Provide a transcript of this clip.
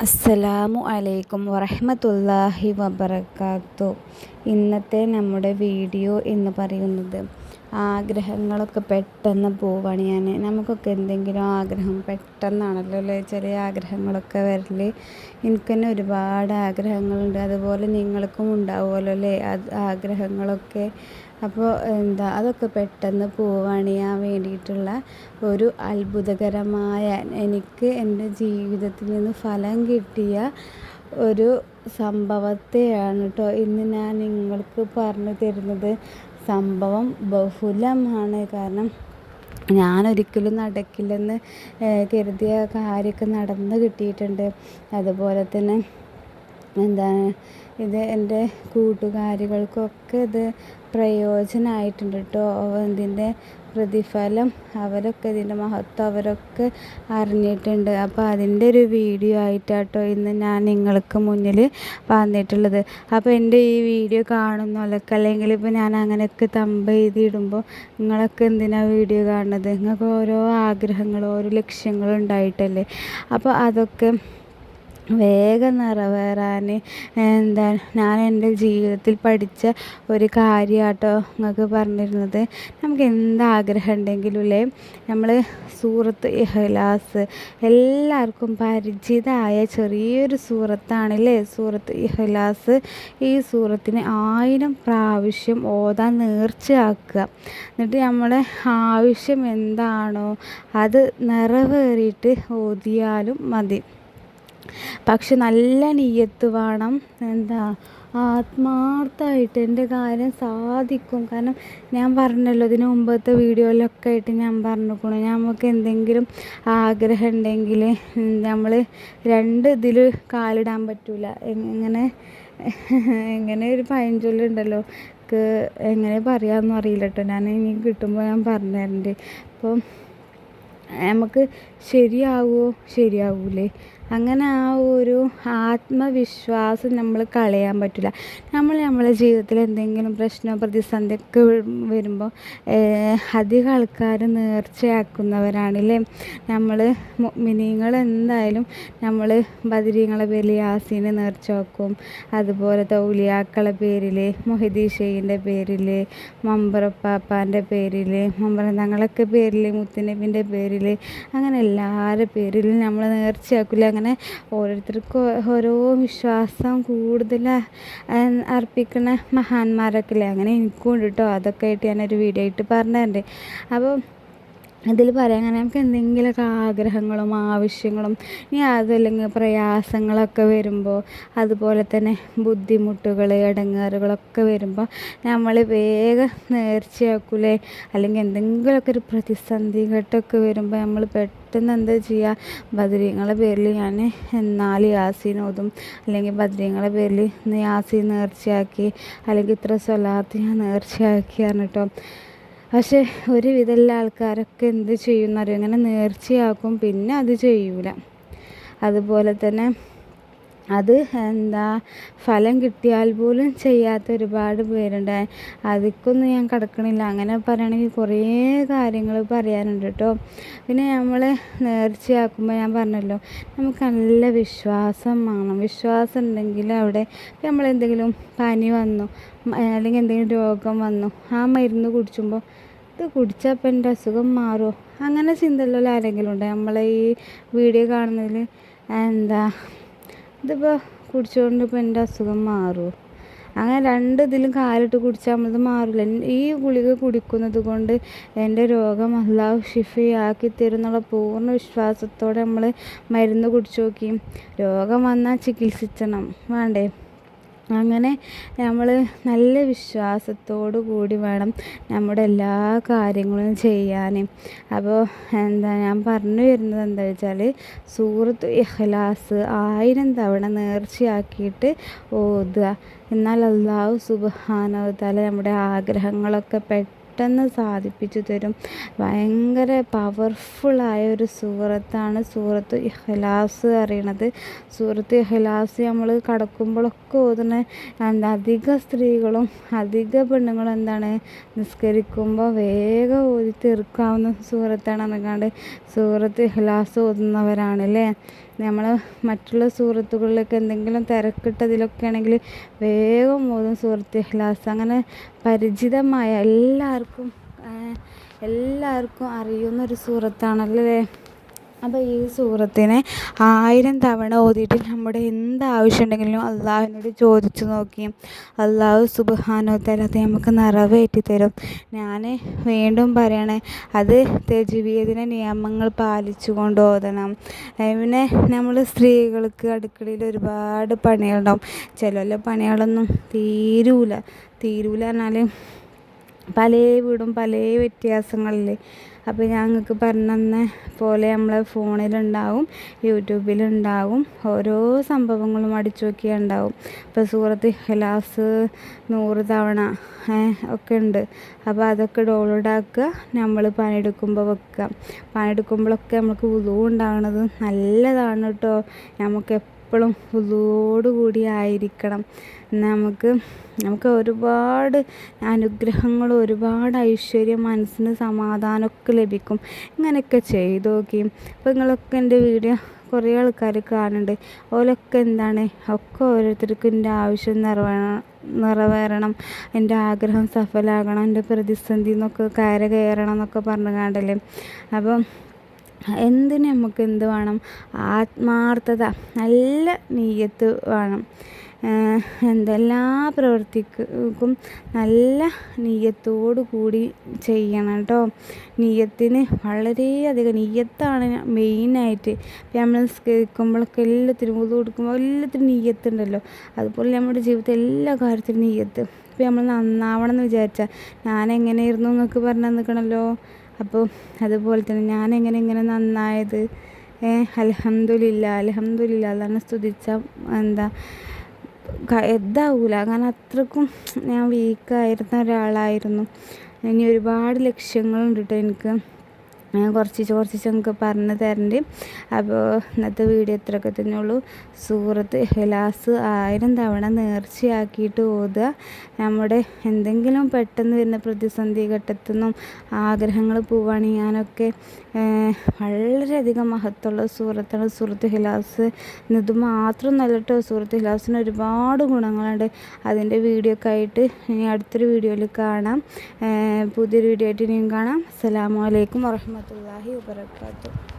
അസ്സലാമു അലൈക്കും വറഹ്മത്തുള്ളാഹി വബറകാതുഹു. ഇന്നത്തെ നമ്മുടെ വീഡിയോ എന്ന് പറയുന്നത് ആഗ്രഹങ്ങളൊക്കെ പെട്ടെന്ന് പോവുകയാണ്. നമുക്കൊക്കെ എന്തെങ്കിലും ആഗ്രഹം പെട്ടെന്നാണല്ലോ അല്ലേ ചെറിയ ആഗ്രഹങ്ങളൊക്കെ വരൽ. എനിക്ക് തന്നെ ഒരുപാട് ആഗ്രഹങ്ങളുണ്ട്, അതുപോലെ നിങ്ങൾക്കും ഉണ്ടാവുമല്ലോ അല്ലേ ആഗ്രഹങ്ങളൊക്കെ. അപ്പോൾ അതൊക്കെ പെട്ടെന്ന് പോവാണിയാൻ വേണ്ടിയിട്ടുള്ള ഒരു അത്ഭുതകരമായ, എനിക്ക് എൻ്റെ ജീവിതത്തിൽ നിന്ന് ഫലം കിട്ടിയ ഒരു സംഭവത്തെയാണ് കേട്ടോ ഇന്ന് ഞാൻ നിങ്ങൾക്ക് പറഞ്ഞു തരുന്നത്. സംഭവം ബഹുലമാണ്. കാരണം ഞാനൊരിക്കലും നടക്കില്ലെന്ന് കരുതിയ കാര്യമൊക്കെ നടന്ന് കിട്ടിയിട്ടുണ്ട്. അതുപോലെ തന്നെ ഇത് എൻ്റെ കൂട്ടുകാരികൾക്കൊക്കെ ഇത് പ്രയോജനമായിട്ടുണ്ട് കേട്ടോ. ഇതിൻ്റെ പ്രതിഫലം അവരൊക്കെ, ഇതിൻ്റെ മഹത്വം അവരൊക്കെ അറിഞ്ഞിട്ടുണ്ട്. അപ്പോൾ അതിൻ്റെ ഒരു വീഡിയോ ആയിട്ടാട്ടോ ഇന്ന് ഞാൻ നിങ്ങൾക്ക് മുന്നിൽ വന്നിട്ടുള്ളത്. അപ്പോൾ എൻ്റെ ഈ വീഡിയോ കാണുന്നവരൊക്കെ, അല്ലെങ്കിൽ ഇപ്പോൾ ഞാൻ അങ്ങനെയൊക്കെ തമ്പ് എഴുതിയിടുമ്പോൾ നിങ്ങളൊക്കെ എന്തിനാണ് വീഡിയോ കാണുന്നത്? നിങ്ങൾക്ക് ഓരോ ആഗ്രഹങ്ങളും ഓരോ ലക്ഷ്യങ്ങളും ഉണ്ടായിട്ടല്ലേ. അപ്പോൾ അതൊക്കെ വേഗം നിറവേറാൻ ഞാൻ എൻ്റെ ജീവിതത്തിൽ പഠിച്ച ഒരു കാര്യമാട്ടോ നിങ്ങൾക്ക് പറഞ്ഞിരുന്നത്. നമുക്ക് എന്താഗ്രഹം ഉണ്ടെങ്കിലും അല്ലേ, നമ്മൾ സൂറത്ത് ഇഖ്ലാസ് എല്ലാവർക്കും പരിചിതമായ ചെറിയൊരു സൂറത്താണല്ലേ സൂറത്ത് ഇഖ്ലാസ്. ഈ സൂറത്തിന് 1000 പ്രാവശ്യം ഓതാൻ നേർച്ചയാക്കുക. എന്നിട്ട് നമ്മുടെ ആവശ്യം എന്താണോ അത് നിറവേറിയിട്ട് ഓതിയാലും മതി. പക്ഷെ നല്ല നിയ്യത്ത് വേണം. ആത്മാർത്ഥമായിട്ട് എൻ്റെ കാര്യം സാധിക്കും. കാരണം ഞാൻ പറഞ്ഞല്ലോ, ഇതിന് മുമ്പത്തെ വീഡിയോയിലൊക്കെ ആയിട്ട് ഞാൻ പറഞ്ഞിരിക്കണു, നമുക്ക് എന്തെങ്കിലും ആഗ്രഹം ഉണ്ടെങ്കിൽ നമ്മൾ ഇതിൽ കാലിടാൻ പറ്റില്ല. എങ്ങനെ ഒരു പഴഞ്ചൊല്ലുണ്ടല്ലോ, എങ്ങനെ പറയാമെന്നും അറിയില്ല കേട്ടോ. ഞാൻ ഇനി കിട്ടുമ്പോൾ ഞാൻ പറഞ്ഞു തരുന്നുണ്ട്. അപ്പോൾ നമുക്ക് ശരിയാവൂലേ, അങ്ങനെ ആ ഒരു ആത്മവിശ്വാസം നമ്മൾ കളയാൻ പറ്റില്ല. നമ്മളെ ജീവിതത്തിൽ എന്തെങ്കിലും പ്രശ്നമോ പ്രതിസന്ധിയൊക്കെ വരുമ്പോൾ അധികം ആൾക്കാർ നേർച്ചയാക്കുന്നവരാണല്ലേ. നമ്മൾ മുഅ്മിനീങ്ങൾ എന്തായാലും നമ്മൾ ബദരീങ്ങളെ പേരിൽ യാസീന് നേർച്ച വെക്കും. അതുപോലെ ഔലിയാക്കളെ പേരിൽ, മുഹീദ്ദീൻ ഷെയ്ഖിൻ്റെ പേരിൽ, മമ്പറപ്പാപ്പാൻ്റെ പേരിൽ, തങ്ങളൊക്കെ പേരിൽ, മുത്തുനബിൻ്റെ പേരിൽ, അങ്ങനെ എല്ലാവരുടെ പേരിലും നമ്മൾ നേർച്ചയാക്കില്ല. അങ്ങനെ ഓരോരുത്തർക്കും ഓരോ വിശ്വാസം കൂടുതൽ അർപ്പിക്കുന്ന മഹാന്മാരൊക്കെ ഇല്ലേ, അങ്ങനെ എനിക്കും ഉണ്ട് കേട്ടോ. അതൊക്കെ ആയിട്ട് ഞാനൊരു വീഡിയോ ആയിട്ട് പറഞ്ഞിട്ടുണ്ട്. അപ്പോൾ ഇതിൽ പറയാം, അങ്ങനെ നമുക്ക് എന്തെങ്കിലുമൊക്കെ ആഗ്രഹങ്ങളും ആവശ്യങ്ങളും ഇനി അതല്ലെങ്കിൽ പ്രയാസങ്ങളൊക്കെ വരുമ്പോൾ, അതുപോലെ തന്നെ ബുദ്ധിമുട്ടുകൾ ഇടങ്ങേറുകളൊക്കെ വരുമ്പോൾ നമ്മൾ വേഗം നേർച്ചയാക്കൂലേ. അല്ലെങ്കിൽ എന്തെങ്കിലുമൊക്കെ ഒരു പ്രതിസന്ധി ഘട്ടമൊക്കെ വരുമ്പോൾ നമ്മൾ പെട്ടെന്ന് എന്താ ചെയ്യുക, ബദരീങ്ങളെ പേരിൽ ഞാൻ 4 യാസീൻ ഓതും, അല്ലെങ്കിൽ ബദരീങ്ങളെ പേരിൽ യാസീൻ നേർച്ചയാക്കി, അല്ലെങ്കിൽ ഇത്ര സ്വലാത്ത് ഞാൻ നേർച്ചയാക്കിയാണ് കേട്ടോ. പക്ഷേ ഒരുവിധമുള്ള ആൾക്കാരൊക്കെ എന്ത് ചെയ്യുന്നറിയോ, ഇങ്ങനെ നേർച്ചയാക്കും പിന്നെ അത് ചെയ്യൂല. അതുപോലെ തന്നെ അത് ഫലം കിട്ടിയാൽ പോലും ചെയ്യാത്ത ഒരുപാട് പേരുണ്ട്. അതിക്കൊന്നും ഞാൻ കിടക്കണില്ല. അങ്ങനെ പറയുകയാണെങ്കിൽ കുറേ കാര്യങ്ങൾ പറയാനുണ്ട് കേട്ടോ. പിന്നെ നമ്മൾ നേർച്ചയാക്കുമ്പോൾ ഞാൻ പറഞ്ഞല്ലോ, നമുക്ക് നല്ല വിശ്വാസം വേണം. വിശ്വാസം ഉണ്ടെങ്കിൽ അവിടെ നമ്മളെന്തെങ്കിലും പനി വന്നു, അല്ലെങ്കിൽ എന്തെങ്കിലും രോഗം വന്നു, ആ മരുന്ന് കുടിച്ചുമ്പോൾ ഇത് കുടിച്ചാൽ ഇപ്പം എൻ്റെ അസുഖം മാറുമോ, അങ്ങനെ ചിന്തയുള്ള ആരെങ്കിലും ഉണ്ട് നമ്മളെ ഈ വീഡിയോ കാണുന്നതിൽ? ഇതിപ്പോൾ കുടിച്ചുകൊണ്ട് ഇപ്പോൾ എൻ്റെ അസുഖം മാറുമോ? അങ്ങനെ ഇതിലും കാലിട്ട് കുടിച്ചാൽ നമ്മളത് മാറില്ല. ഈ ഗുളിക കുടിക്കുന്നത് കൊണ്ട് എൻ്റെ രോഗം അല്ലാഹു ഷിഫയാക്കി തരും എന്നുള്ള പൂർണ്ണ വിശ്വാസത്തോടെ നമ്മൾ മരുന്ന് കുടിച്ചു നോക്കി. രോഗം വന്നാൽ ചികിത്സിക്കണം വേണ്ടേ? അങ്ങനെ നമ്മൾ നല്ല വിശ്വാസത്തോടു കൂടി വേണം നമ്മുടെ എല്ലാ കാര്യങ്ങളും ചെയ്യാൻ. അപ്പോൾ ഞാൻ പറഞ്ഞു വരുന്നത് എന്താ വെച്ചാൽ, സൂറത്ത് ഇഖ്ലാസ് 1000 തവണ നേർച്ചയാക്കിയിട്ട് ഓതുക. എന്നാൽ അല്ലാഹു സുബ്ഹാനഹു വ തആല നമ്മുടെ ആഗ്രഹങ്ങളൊക്കെ പെട്ടെന്ന് സാധിപ്പിച്ചു തരും. ഭയങ്കര പവർഫുള്ളായ ഒരു സൂറത്താണ് സൂറത്ത് ഇഖ്ലാസ് അറിയണത്. സൂറത്ത് ഇഖ്ലാസ് നമ്മൾ കടക്കുമ്പോഴൊക്കെ ഓതുന്ന അധിക സ്ത്രീകളും അധിക പെണ്ണുങ്ങളും നിസ്കരിക്കുമ്പോൾ വേഗം ഓതി തീർക്കാവുന്ന സൂറത്താണ്. സൂറത്ത് ഇഖ്ലാസ് ഓതുന്നവരാണല്ലേ. നമ്മൾ മറ്റുള്ള സൂറത്തുകളിലൊക്കെ എന്തെങ്കിലും തിരക്കിട്ടതിലൊക്കെ ആണെങ്കിൽ വേഗം ഓതും സൂറത്ത് ഇഖ്ലാസ്. അങ്ങനെ പരിചിതമായ എല്ലാവർക്കും അറിയുന്നൊരു സൂറത്താണല്ലേ. അപ്പോൾ ഈ സൂറത്തിനെ 1000 തവണ ഓതിയിട്ട് നമ്മുടെ എന്താവശ്യം ഉണ്ടെങ്കിലും അള്ളാഹുവിനോട് ചോദിച്ചു നോക്കി അള്ളാഹു സുബ്ഹാനഹു വ തആല അത് നമുക്ക് നിറവേറ്റി തരും. ഞാൻ വീണ്ടും പറയണേ, അത് തജ്വീദിൻ്റെ നിയമങ്ങൾ പാലിച്ചുകൊണ്ട് ഓതണം. പിന്നെ നമ്മൾ സ്ത്രീകൾക്ക് അടുക്കളയിൽ ഒരുപാട് പണികളുണ്ടാവും. ചില പണികളൊന്നും തീരൂല പറഞ്ഞാൽ പല വീടും പല വ്യത്യാസങ്ങളിൽ. അപ്പോൾ ഞങ്ങൾക്ക് പറഞ്ഞ പോലെ നമ്മളെ ഫോണിലുണ്ടാവും, യൂട്യൂബിലുണ്ടാവും, ഓരോ സംഭവങ്ങളും അടിച്ചു നോക്കിയാൽ ഉണ്ടാവും. ഇപ്പോൾ സൂറത്ത് ഇഖ്ലാസ് 100 തവണ ഒക്കെ ഉണ്ട്. അപ്പോൾ അതൊക്കെ ഡൗൺലോഡ് ആക്കുക, നമ്മൾ പണിയെടുക്കുമ്പോൾ വെക്കുക. പണിയെടുക്കുമ്പോഴൊക്കെ നമുക്ക് വുളൂ ഉണ്ടാകണത് നല്ലതാണ് കേട്ടോ. നമുക്ക് എപ്പോഴും വുളൂവോട് കൂടി ആയിരിക്കണം. നമുക്ക് ഒരുപാട് അനുഗ്രഹങ്ങളും ഒരുപാട് ഐശ്വര്യം, മനസ്സിന് സമാധാനമൊക്കെ ലഭിക്കും. ഇങ്ങനെയൊക്കെ ചെയ്ത് നോക്കി. അപ്പോൾ നിങ്ങളൊക്കെ എൻ്റെ വീഡിയോ കുറേ ആൾക്കാർ കാണുന്നുണ്ട്. ഓലൊക്കെ ഒക്കെ ഓരോരുത്തർക്കും എൻ്റെ ആവശ്യം നിറവേറണം, എൻ്റെ ആഗ്രഹം സഫലമാകണം, എൻ്റെ പ്രതിസന്ധി എന്നൊക്കെ കയറണം എന്നൊക്കെ പറഞ്ഞു കണ്ടല്ലേ. അപ്പം എന്തിന് നമുക്ക് എന്ത് വേണം? ആത്മാർത്ഥത, നല്ല നീയത്ത് വേണം. എല്ലാ പ്രവൃത്തിക്കും നല്ല നീയത്തോടു കൂടി ചെയ്യണം കേട്ടോ. നീയത്തിന് വളരെയധികം നീയത്താണ് മെയിനായിട്ട്. ഇപ്പം നമ്മൾ നിസ്കരിക്കുമ്പോഴൊക്കെ എല്ലാത്തിനും വുളൂ കൊടുക്കുമ്പോൾ എല്ലാത്തിനും നീയത്തുണ്ടല്ലോ. അതുപോലെ നമ്മുടെ ജീവിതത്തിൽ എല്ലാ കാര്യത്തിലും നീയത്ത്. ഇപ്പം നമ്മൾ നന്നാവണം എന്ന് വിചാരിച്ചാൽ ഞാനെങ്ങനെയായിരുന്നു എന്നൊക്കെ പറഞ്ഞു നിൽക്കണമല്ലോ. അപ്പോൾ അതുപോലെ തന്നെ ഇങ്ങനെ നന്നായത് അൽഹംദുലില്ലാ അതാണ് സ്തുതിച്ച ഇതാവൂല. അങ്ങനെ അത്രക്കും ഞാൻ വീക്കായിരുന്ന ഒരാളായിരുന്നു. ഇനി ഒരുപാട് ലക്ഷ്യങ്ങളുണ്ട് കേട്ടോ എനിക്ക്. കുറച്ച് നിങ്ങൾക്ക് പറഞ്ഞു തരണ്ട്. അപ്പോൾ ഇന്നത്തെ വീഡിയോ ഇത്രയൊക്കെ തന്നെയുള്ളൂ. സൂറത്ത് ഇഖ്ലാസ് 1000 തവണ നേർച്ചയാക്കിയിട്ട് ഓതുക. നമ്മുടെ എന്തെങ്കിലും പെട്ടെന്ന് വരുന്ന പ്രതിസന്ധി ഘട്ടത്തിൽ നിന്നും ആഗ്രഹങ്ങൾ പോവാണിയാനൊക്കെ വളരെയധികം മഹത്വമുള്ള സൂറത്താണ് സൂറത്ത് ഇഖ്ലാസ്. ഇത് മാത്രം നല്ല കേട്ടോ. സൂറത്ത് ഇഖ്ലാസിന് ഒരുപാട് ഗുണങ്ങളുണ്ട്. അതിൻ്റെ വീഡിയോ ഒക്കെ ആയിട്ട് ഇനി അടുത്തൊരു വീഡിയോയിൽ കാണാം. പുതിയൊരു വീഡിയോ ആയിട്ട് ഇനിയും കാണാം. അസ്സലാമു അലൈക്കും വറഹ്മത്തുള്ളാഹി വബറകാതുഹു.